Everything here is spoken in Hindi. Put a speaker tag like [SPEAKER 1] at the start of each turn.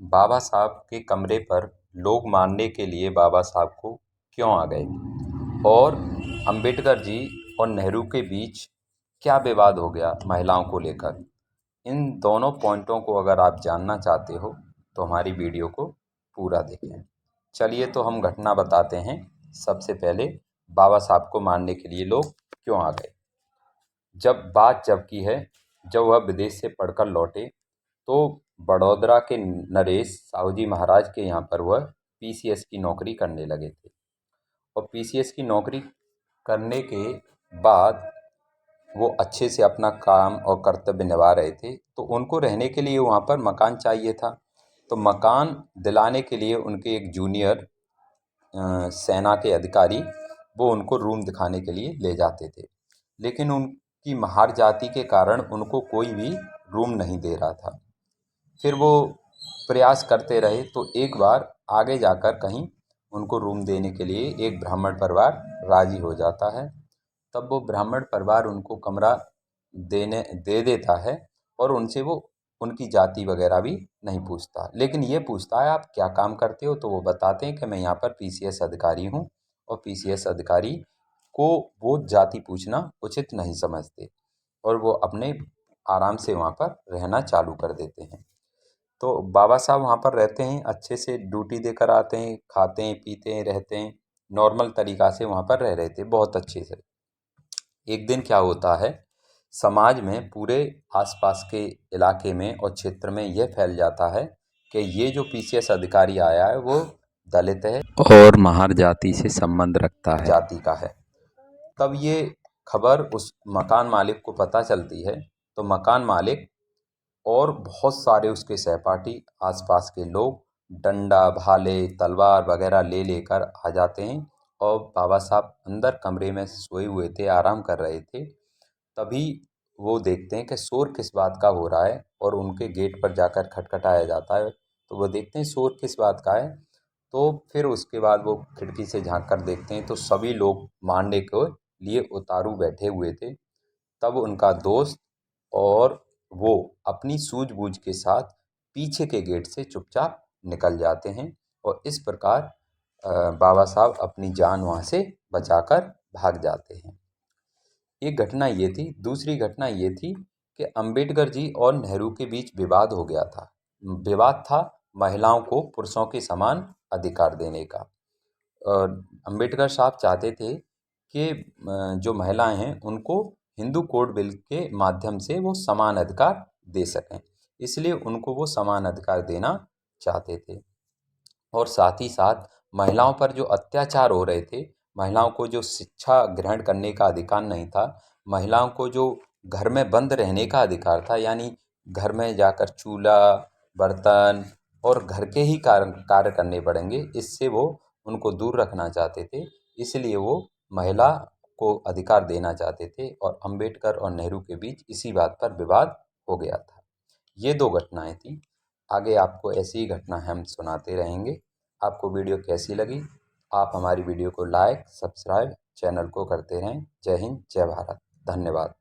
[SPEAKER 1] बाबा साहब के कमरे पर लोग मारने के लिए बाबा साहब को क्यों आ गए और अंबेडकर जी और नेहरू के बीच क्या विवाद हो गया महिलाओं को लेकर। इन दोनों पॉइंटों को अगर आप जानना चाहते हो तो हमारी वीडियो को पूरा देखें। चलिए तो हम घटना बताते हैं। सबसे पहले बाबा साहब को मारने के लिए लोग क्यों आ गए। जब की है, जब वह विदेश से पढ़कर लौटे तो बड़ौदरा के नरेश साहू जी महाराज के यहाँ पर वह पीसीएस की नौकरी करने लगे थे। और पीसीएस की नौकरी करने के बाद वो अच्छे से अपना काम और कर्तव्य निभा रहे थे, तो उनको रहने के लिए वहाँ पर मकान चाहिए था। तो मकान दिलाने के लिए उनके एक जूनियर सेना के अधिकारी वो उनको रूम दिखाने के लिए ले जाते थे, लेकिन उनकी महार जाति के कारण उनको कोई भी रूम नहीं दे रहा था। फिर वो प्रयास करते रहे तो एक बार आगे जाकर कहीं उनको रूम देने के लिए एक ब्राह्मण परिवार राजी हो जाता है। तब वो ब्राह्मण परिवार उनको कमरा दे देता है और उनसे वो उनकी जाति वगैरह भी नहीं पूछता, लेकिन ये पूछता है आप क्या काम करते हो। तो वो बताते हैं कि मैं यहाँ पर पीसीएस अधिकारी हूँ, और पीसीएस अधिकारी को वो जाति पूछना उचित नहीं समझते और वो अपने आराम से वहाँ पर रहना चालू कर देते हैं। तो बाबा साहब वहाँ पर रहते हैं, अच्छे से ड्यूटी देकर आते हैं, खाते हैं पीते हैं रहते हैं, नॉर्मल तरीक़ा से वहाँ पर रह रहे थे बहुत अच्छे से। एक दिन क्या होता है, समाज में पूरे आसपास के इलाके में और क्षेत्र में यह फैल जाता है कि ये जो पीसीएस अधिकारी आया है वो दलित है और महार जाति से संबंध रखता है, जाति का है। तब ये खबर उस मकान मालिक को पता चलती है, तो मकान मालिक और बहुत सारे उसके सहपाठी आसपास के लोग डंडा भाले तलवार वगैरह ले लेकर आ जाते हैं। और बाबा साहब अंदर कमरे में सोए हुए थे, आराम कर रहे थे। तभी वो देखते हैं कि शोर किस बात का हो रहा है और उनके गेट पर जाकर खटखटाया जाता है। तो वो देखते हैं शोर किस बात का है। तो फिर उसके बाद वो खिड़की से झांक कर देखते हैं तो सभी लोग मारने के लिए उतारू बैठे हुए थे। तब उनका दोस्त और वो अपनी सूझबूझ के साथ पीछे के गेट से चुपचाप निकल जाते हैं और इस प्रकार बाबा साहब अपनी जान वहाँ से बचाकर भाग जाते हैं। एक घटना ये थी। दूसरी घटना ये थी कि अंबेडकर जी और नेहरू के बीच विवाद हो गया था। विवाद था महिलाओं को पुरुषों के समान अधिकार देने का। अंबेडकर साहब चाहते थे कि जो महिलाएं हैं उनको हिंदू कोड बिल के माध्यम से वो समान अधिकार दे सकें, इसलिए उनको वो समान अधिकार देना चाहते थे। और साथ ही साथ महिलाओं पर जो अत्याचार हो रहे थे, महिलाओं को जो शिक्षा ग्रहण करने का अधिकार नहीं था, महिलाओं को जो घर में बंद रहने का अधिकार था, यानी घर में जाकर चूल्हा बर्तन और घर के ही कार्य करने पड़ेंगे, इससे वो उनको दूर रखना चाहते थे। इसलिए वो महिला को अधिकार देना चाहते थे और अंबेडकर और नेहरू के बीच इसी बात पर विवाद हो गया था। ये दो घटनाएं थी। आगे आपको ऐसी ही घटना हम सुनाते रहेंगे। आपको वीडियो कैसी लगी? आप हमारी वीडियो को लाइक सब्सक्राइब चैनल को करते रहें। जय हिंद जय भारत। धन्यवाद।